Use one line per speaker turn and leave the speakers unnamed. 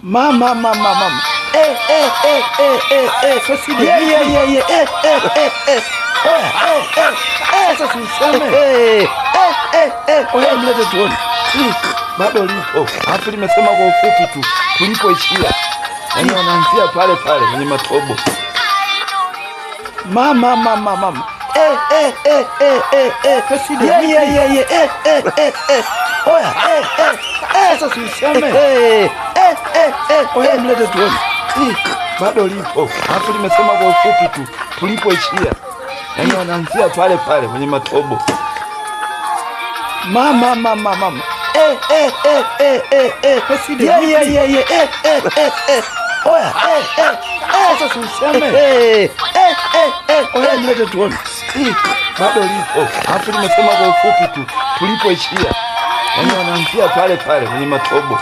Mama. Sasa sasa useme. Oya mlete tuone. Bado lipo. Hapo limesema kwa ufupi tu tulipoishia. Yaani wanaanzia pale pale kwenye matobo. Mama. Sasa oya sasa useme. Oya mlete tuone. Bado lipo. Hapo limesema kwa ufupi tu tulipoishia. Yaani wanaanzia pale pale kwenye matobo. Mama. Oya sasa useme. Oya mlete tuone. Bado lipo. Hapo limesema kwa ufupi tu tulipoishia. Yaani wanaanzia pale pale kwenye matobo.